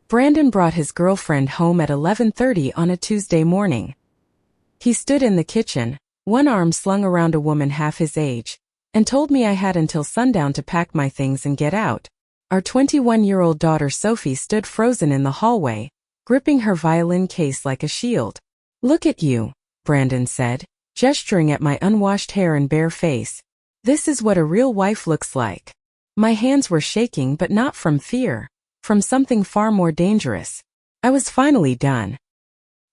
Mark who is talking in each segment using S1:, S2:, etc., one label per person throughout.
S1: Brandon brought his girlfriend home at 11:30 on a Tuesday morning. He stood in the kitchen, one arm slung around a woman half his age, and told me I had until sundown to pack my things and get out. Our 21-year-old daughter Sophie stood frozen in the hallway, gripping her violin case like a shield. "Look at you," Brandon said, gesturing at my unwashed hair and bare face. "This is what a real wife looks like." My hands were shaking, but not from fear, from something far more dangerous. I was finally done.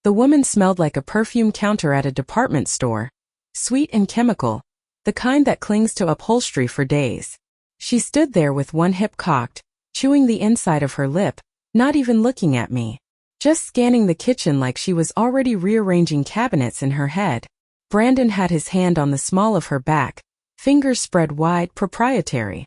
S1: The woman smelled like a perfume counter at a department store, sweet and chemical, the kind that clings to upholstery for days. She stood there with one hip cocked, chewing the inside of her lip, not even looking at me, just scanning the kitchen like she was already rearranging cabinets in her head. Brandon had his hand on the small of her back, fingers spread wide, proprietary.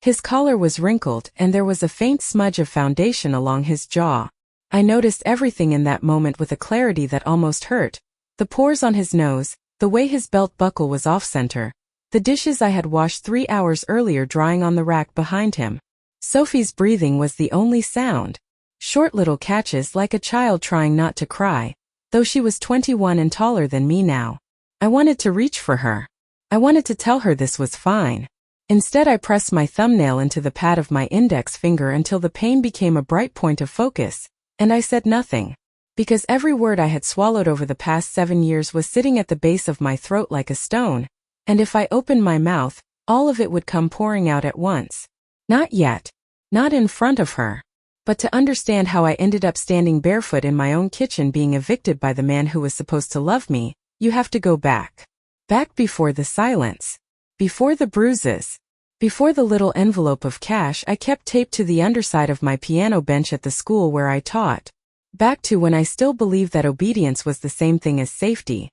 S1: His collar was wrinkled and there was a faint smudge of foundation along his jaw. I noticed everything in that moment with a clarity that almost hurt. The pores on his nose, the way his belt buckle was off-center, the dishes I had washed 3 hours earlier drying on the rack behind him. Sophie's breathing was the only sound. Short little catches like a child trying not to cry, though she was 21 and taller than me now. I wanted to reach for her. I wanted to tell her this was fine. Instead, I pressed my thumbnail into the pad of my index finger until the pain became a bright point of focus, and I said nothing. Because every word I had swallowed over the past 7 years was sitting at the base of my throat like a stone, and if I opened my mouth, all of it would come pouring out at once. Not yet. Not in front of her. But to understand how I ended up standing barefoot in my own kitchen being evicted by the man who was supposed to love me, you have to go back. Back before the silence. Before the bruises. Before the little envelope of cash I kept taped to the underside of my piano bench at the school where I taught. Back to when I still believed that obedience was the same thing as safety.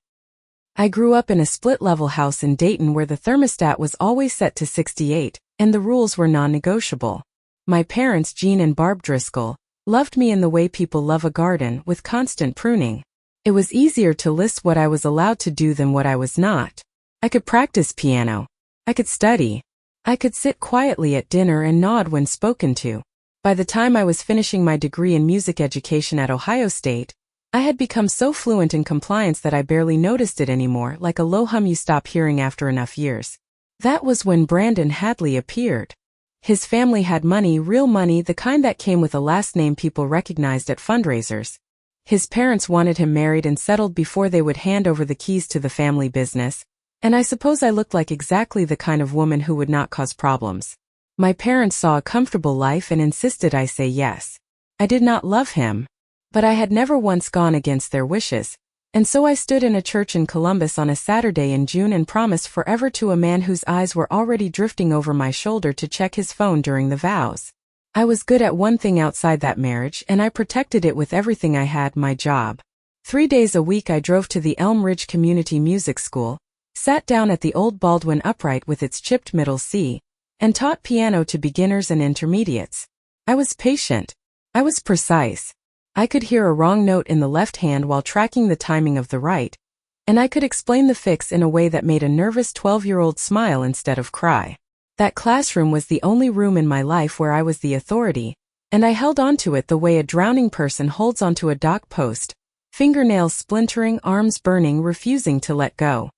S1: I grew up in a split-level house in Dayton where the thermostat was always set to 68, and the rules were non-negotiable. My parents, Jean and Barb Driscoll, loved me in the way people love a garden, with constant pruning. It was easier to list what I was allowed to do than what I was not. I could practice piano. I could study. I could sit quietly at dinner and nod when spoken to. By the time I was finishing my degree in music education at Ohio State, I had become so fluent in compliance that I barely noticed it anymore, like a low hum you stop hearing after enough years. That was when Brandon Hadley appeared. His family had money, real money, the kind that came with a last name people recognized at fundraisers. His parents wanted him married and settled before they would hand over the keys to the family business, and I suppose I looked like exactly the kind of woman who would not cause problems. My parents saw a comfortable life and insisted I say yes. I did not love him, but I had never once gone against their wishes, and so I stood in a church in Columbus on a Saturday in June and promised forever to a man whose eyes were already drifting over my shoulder to check his phone during the vows. I was good at one thing outside that marriage, and I protected it with everything I had, my job. 3 days a week I drove to the Elm Ridge Community Music School, sat down at the old Baldwin upright with its chipped middle C, and taught piano to beginners and intermediates. I was patient. I was precise. I could hear a wrong note in the left hand while tracking the timing of the right, and I could explain the fix in a way that made a nervous 12-year-old smile instead of cry. That classroom was the only room in my life where I was the authority, and I held onto it the way a drowning person holds onto a dock post, fingernails splintering, arms burning, refusing to let go.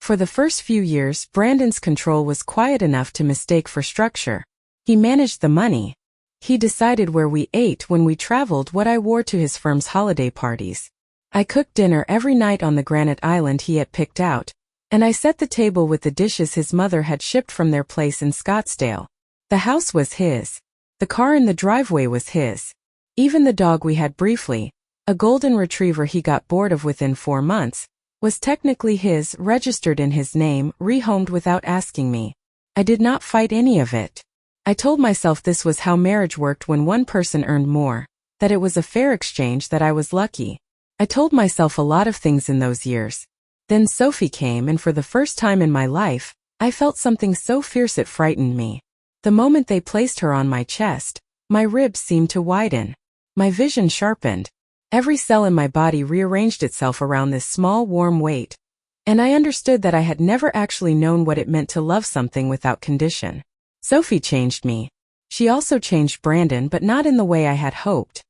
S1: For the first few years, Brandon's control was quiet enough to mistake for structure. He managed the money. He decided where we ate when we traveled, what I wore to his firm's holiday parties. I cooked dinner every night on the granite island he had picked out, and I set the table with the dishes his mother had shipped from their place in Scottsdale. The house was his. The car in the driveway was his. Even the dog we had briefly, a golden retriever he got bored of within 4 months, was technically his, registered in his name, rehomed without asking me. I did not fight any of it. I told myself this was how marriage worked when one person earned more, that it was a fair exchange, that I was lucky. I told myself a lot of things in those years. Then Sophie came, and for the first time in my life, I felt something so fierce it frightened me. The moment they placed her on my chest, my ribs seemed to widen. My vision sharpened. Every cell in my body rearranged itself around this small, warm weight, and I understood that I had never actually known what it meant to love something without condition. Sophie changed me. She also changed Brandon, but not in the way I had hoped.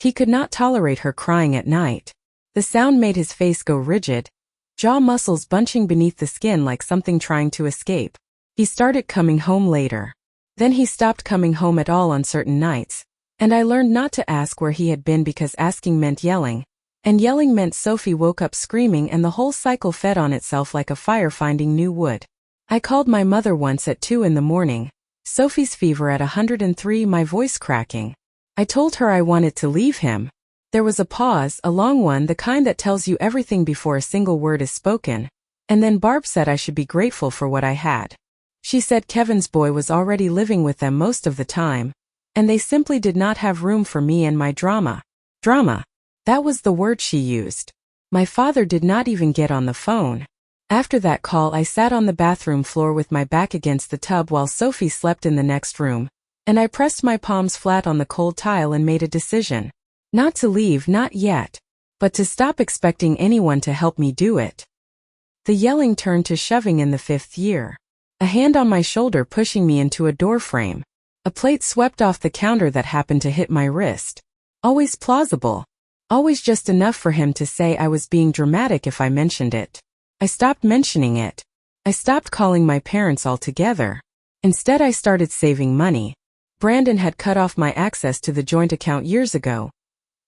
S1: He could not tolerate her crying at night. The sound made his face go rigid, jaw muscles bunching beneath the skin like something trying to escape. He started coming home later. Then he stopped coming home at all on certain nights, and I learned not to ask where he had been because asking meant yelling, and yelling meant Sophie woke up screaming and the whole cycle fed on itself like a fire finding new wood. I called my mother once at 2 in the morning, Sophie's fever at 103, my voice cracking. I told her I wanted to leave him. There was a pause, a long one, the kind that tells you everything before a single word is spoken, and then Barb said I should be grateful for what I had. She said Kevin's boy was already living with them most of the time, and they simply did not have room for me and my drama. Drama. That was the word she used. My father did not even get on the phone. After that call, I sat on the bathroom floor with my back against the tub while Sophie slept in the next room, and I pressed my palms flat on the cold tile and made a decision. Not to leave, not yet, but to stop expecting anyone to help me do it. The yelling turned to shoving in the 5th year. A hand on my shoulder pushing me into a door frame. A plate swept off the counter that happened to hit my wrist. Always plausible. Always just enough for him to say I was being dramatic if I mentioned it. I stopped mentioning it. I stopped calling my parents altogether. Instead, I started saving money. Brandon had cut off my access to the joint account years ago.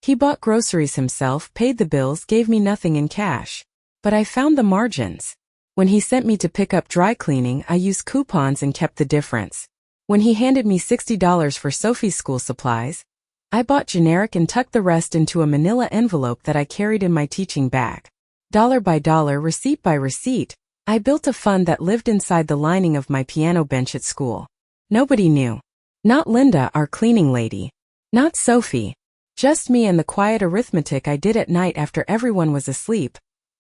S1: He bought groceries himself, paid the bills, gave me nothing in cash. But I found the margins. When he sent me to pick up dry cleaning, I used coupons and kept the difference. When he handed me $60 for Sophie's school supplies, I bought generic and tucked the rest into a manila envelope that I carried in my teaching bag. Dollar by dollar, receipt by receipt, I built a fund that lived inside the lining of my piano bench at school. Nobody knew. Not Linda, our cleaning lady. Not Sophie. Just me and the quiet arithmetic I did at night after everyone was asleep.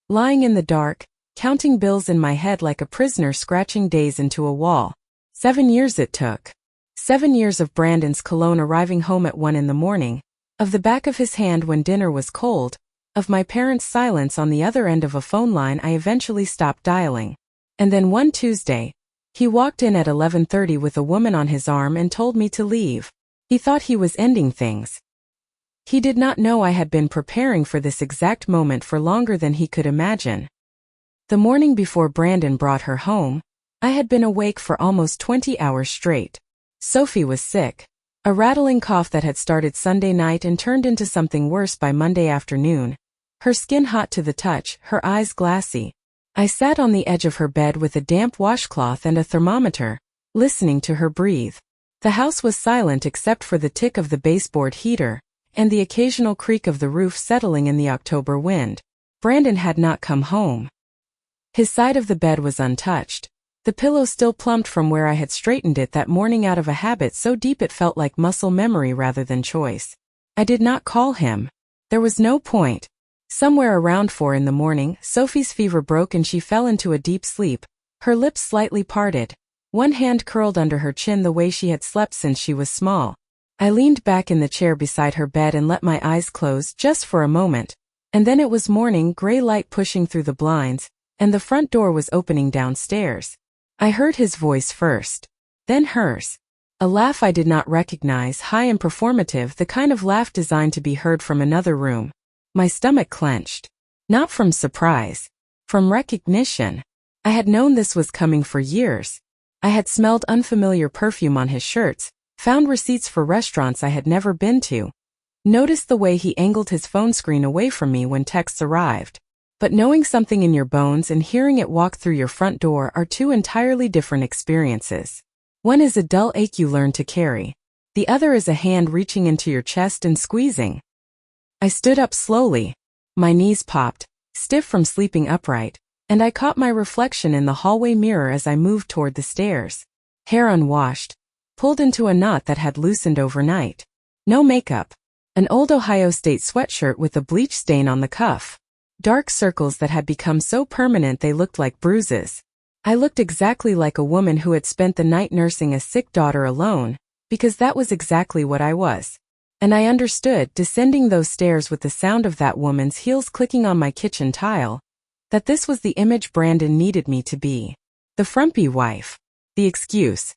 S1: Lying in the dark, counting bills in my head like a prisoner scratching days into a wall. 7 years it took. 7 years of Brandon's cologne arriving home at 1 in the morning, of the back of his hand when dinner was cold, of my parents' silence on the other end of a phone line I eventually stopped dialing. And then one Tuesday, he walked in at 11:30 with a woman on his arm and told me to leave. He thought he was ending things. He did not know I had been preparing for this exact moment for longer than he could imagine. The morning before Brandon brought her home, I had been awake for almost 20 hours straight. Sophie was sick. A rattling cough that had started Sunday night and turned into something worse by Monday afternoon. Her skin hot to the touch, her eyes glassy. I sat on the edge of her bed with a damp washcloth and a thermometer, listening to her breathe. The house was silent except for the tick of the baseboard heater, and the occasional creak of the roof settling in the October wind. Brandon had not come home. His side of the bed was untouched. The pillow still plumped from where I had straightened it that morning out of a habit so deep it felt like muscle memory rather than choice. I did not call him. There was no point. Somewhere around 4 in the morning, Sophie's fever broke and she fell into a deep sleep, her lips slightly parted, one hand curled under her chin the way she had slept since she was small. I leaned back in the chair beside her bed and let my eyes close just for a moment, and then it was morning, gray light pushing through the blinds, and the front door was opening downstairs. I heard his voice first, then hers. A laugh I did not recognize, high and performative, the kind of laugh designed to be heard from another room. My stomach clenched. Not from surprise. From recognition. I had known this was coming for years. I had smelled unfamiliar perfume on his shirts, found receipts for restaurants I had never been to, noticed the way he angled his phone screen away from me when texts arrived. But knowing something in your bones and hearing it walk through your front door are two entirely different experiences. One is a dull ache you learn to carry. The other is a hand reaching into your chest and squeezing. I stood up slowly. My knees popped, stiff from sleeping upright, and I caught my reflection in the hallway mirror as I moved toward the stairs. Hair unwashed, pulled into a knot that had loosened overnight. No makeup. An old Ohio State sweatshirt with a bleach stain on the cuff. Dark circles that had become so permanent they looked like bruises. I looked exactly like a woman who had spent the night nursing a sick daughter alone, because that was exactly what I was. And I understood, descending those stairs with the sound of that woman's heels clicking on my kitchen tile, that this was the image Brandon needed me to be. The frumpy wife. The excuse.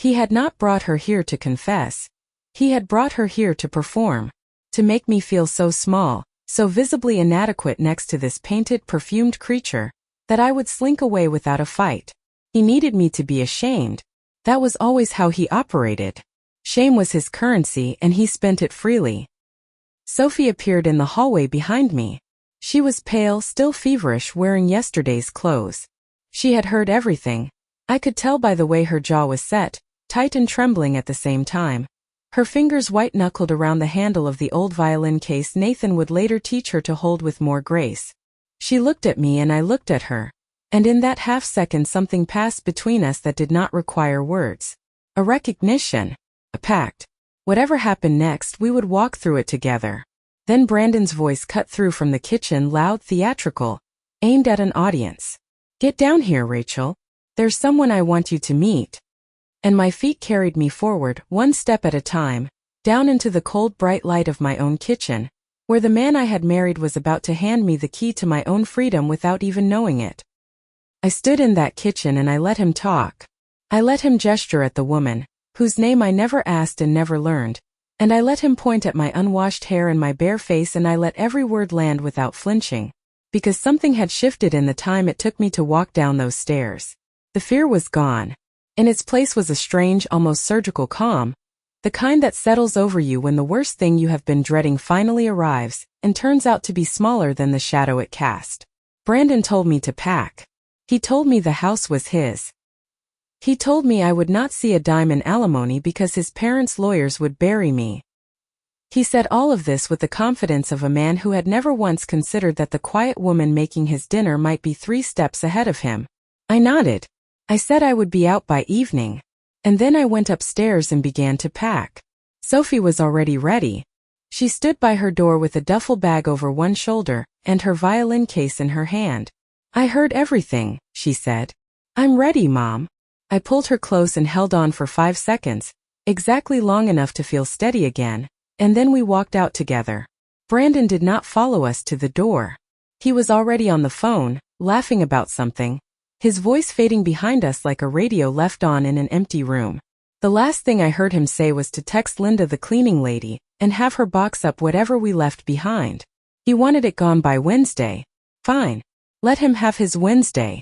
S1: He had not brought her here to confess. He had brought her here to perform. To make me feel so small, so visibly inadequate next to this painted, perfumed creature, that I would slink away without a fight. He needed me to be ashamed. That was always how he operated. Shame was his currency and he spent it freely. Sophie appeared in the hallway behind me. She was pale, still feverish, wearing yesterday's clothes. She had heard everything. I could tell by the way her jaw was set, tight and trembling at the same time. Her fingers white-knuckled around the handle of the old violin case Nathan would later teach her to hold with more grace. She looked at me and I looked at her. And in that half-second something passed between us that did not require words. A recognition. A pact. Whatever happened next, we would walk through it together. Then Brandon's voice cut through from the kitchen, loud, theatrical, aimed at an audience. "Get down here, Rachel. There's someone I want you to meet." And my feet carried me forward, one step at a time, down into the cold bright light of my own kitchen, where the man I had married was about to hand me the key to my own freedom without even knowing it. I stood in that kitchen and I let him talk. I let him gesture at the woman, whose name I never asked and never learned, and I let him point at my unwashed hair and my bare face, and I let every word land without flinching, because something had shifted in the time it took me to walk down those stairs. The fear was gone. In its place was a strange, almost surgical calm, the kind that settles over you when the worst thing you have been dreading finally arrives, and turns out to be smaller than the shadow it cast. Brandon told me to pack. He told me the house was his. He told me I would not see a dime in alimony because his parents' lawyers would bury me. He said all of this with the confidence of a man who had never once considered that the quiet woman making his dinner might be 3 steps ahead of him. I nodded. I said I would be out by evening. And then I went upstairs and began to pack. Sophie was already ready. She stood by her door with a duffel bag over one shoulder and her violin case in her hand. "I heard everything," she said. "I'm ready, Mom." I pulled her close and held on for 5 seconds, exactly long enough to feel steady again, and then we walked out together. Brandon did not follow us to the door. He was already on the phone, laughing about something, his voice fading behind us like a radio left on in an empty room. The last thing I heard him say was to text Linda, the cleaning lady, and have her box up whatever we left behind. He wanted it gone by Wednesday. Fine. Let him have his Wednesday.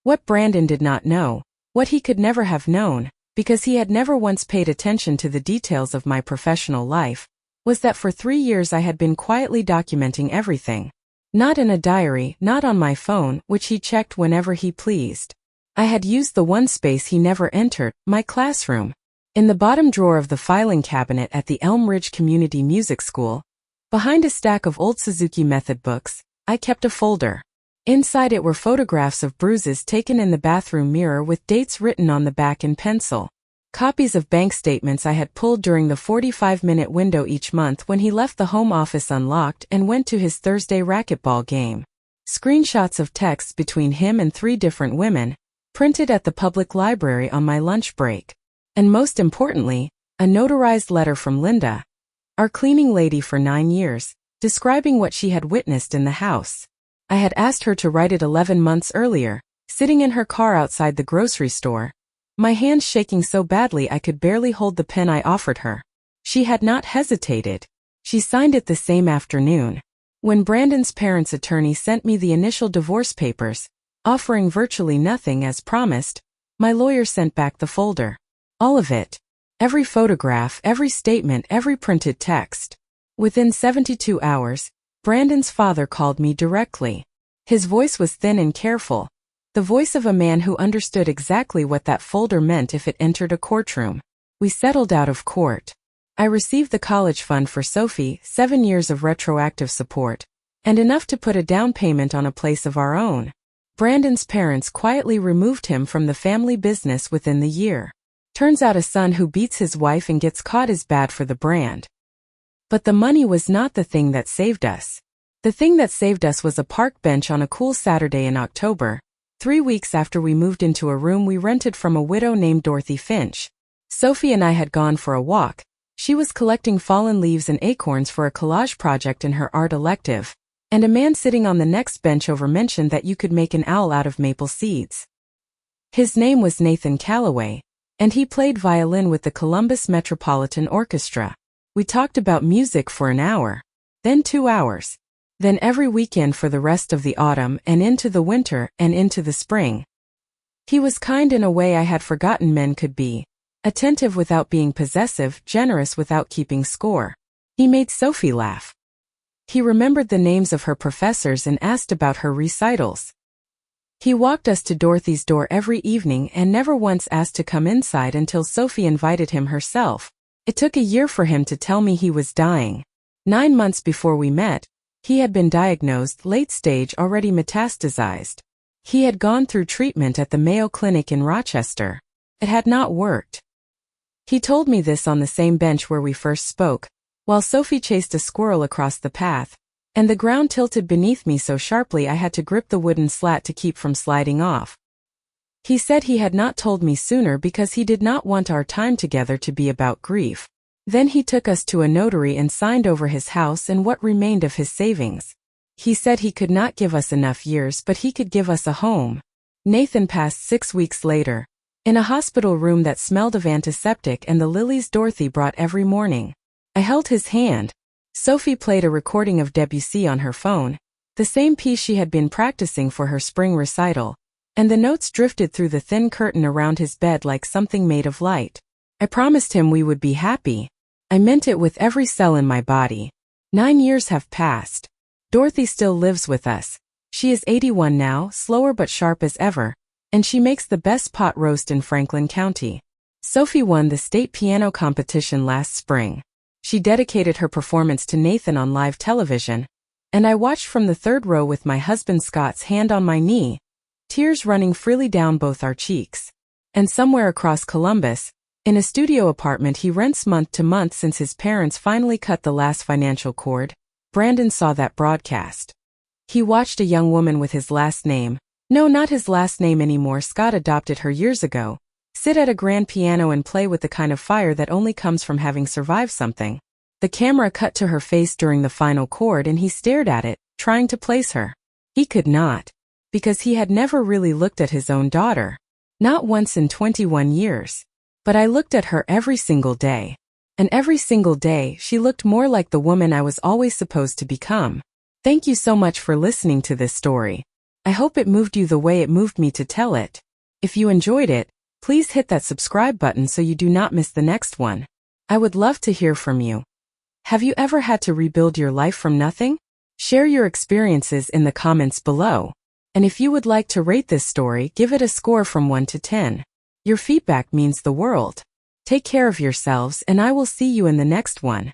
S1: What Brandon did not know, what he could never have known, because he had never once paid attention to the details of my professional life, was that for 3 years I had been quietly documenting everything. Not in a diary, not on my phone, which he checked whenever he pleased. I had used the one space he never entered, my classroom. In the bottom drawer of the filing cabinet at the Elm Ridge Community Music School, behind a stack of old Suzuki method books, I kept a folder. Inside it were photographs of bruises taken in the bathroom mirror with dates written on the back in pencil. Copies of bank statements I had pulled during the 45-minute window each month when he left the home office unlocked and went to his Thursday racquetball game. Screenshots of texts between him and 3 different women, printed at the public library on my lunch break. And most importantly, a notarized letter from Linda, our cleaning lady for 9 years, describing what she had witnessed in the house. I had asked her to write it 11 months earlier, sitting in her car outside the grocery store, my hands shaking so badly I could barely hold the pen I offered her. She had not hesitated. She signed it the same afternoon. When Brandon's parents' attorney sent me the initial divorce papers, offering virtually nothing as promised, my lawyer sent back the folder. All of it. Every photograph, every statement, every printed text. Within 72 hours, Brandon's father called me directly. His voice was thin and careful, the voice of a man who understood exactly what that folder meant if it entered a courtroom. We settled out of court. I received the college fund for Sophie, 7 years of retroactive support, and enough to put a down payment on a place of our own. Brandon's parents quietly removed him from the family business within the year. Turns out a son who beats his wife and gets caught is bad for the brand. But the money was not the thing that saved us. The thing that saved us was a park bench on a cool Saturday in October, 3 weeks after we moved into a room we rented from a widow named Dorothy Finch. Sophie and I had gone for a walk. She was collecting fallen leaves and acorns for a collage project in her art elective, and a man sitting on the next bench over mentioned that you could make an owl out of maple seeds. His name was Nathan Calloway, And he played violin with the Columbus Metropolitan Orchestra. We talked about music for an hour, then 2 hours. Then every weekend for the rest of the autumn and into the winter and into the spring. He was kind in a way I had forgotten men could be. Attentive without being possessive, generous without keeping score. He made Sophie laugh. He remembered the names of her professors and asked about her recitals. He walked us to Dorothy's door every evening and never once asked to come inside until Sophie invited him herself. It took a year for him to tell me he was dying. 9 months before we met, he had been diagnosed late stage, already metastasized. He had gone through treatment at the Mayo Clinic in Rochester. It had not worked. He told me this on the same bench where we first spoke, while Sophie chased a squirrel across the path, and the ground tilted beneath me so sharply I had to grip the wooden slat to keep from sliding off. He said he had not told me sooner because he did not want our time together to be about grief. Then he took us to a notary and signed over his house and what remained of his savings. He said he could not give us enough years, but he could give us a home. Nathan passed 6 weeks later, in a hospital room that smelled of antiseptic and the lilies Dorothy brought every morning. I held his hand. Sophie played a recording of Debussy on her phone, the same piece she had been practicing for her spring recital, and the notes drifted through the thin curtain around his bed like something made of light. I promised him we would be happy. I meant it with every cell in my body. 9 years have passed. Dorothy still lives with us. She is 81 now, slower but sharp as ever, and she makes the best pot roast in Franklin County. Sophie won the state piano competition last spring. She dedicated her performance to Nathan on live television, and I watched from the third row with my husband Scott's hand on my knee, tears running freely down both our cheeks. And somewhere across Columbus, in a studio apartment he rents month to month since his parents finally cut the last financial cord, Brandon saw that broadcast. He watched a young woman with his last name, no, not his last name anymore, Scott adopted her years ago, sit at a grand piano and play with the kind of fire that only comes from having survived something. The camera cut to her face during the final chord and he stared at it, trying to place her. He could not, because he had never really looked at his own daughter. Not once in 21 years. But I looked at her every single day. And every single day she looked more like the woman I was always supposed to become. Thank you so much for listening to this story. I hope it moved you the way it moved me to tell it. If you enjoyed it, please hit that subscribe button so you do not miss the next one. I would love to hear from you. Have you ever had to rebuild your life from nothing? Share your experiences in the comments below. And if you would like to rate this story, give it a score from 1 to 10. Your feedback means the world. Take care of yourselves and I will see you in the next one.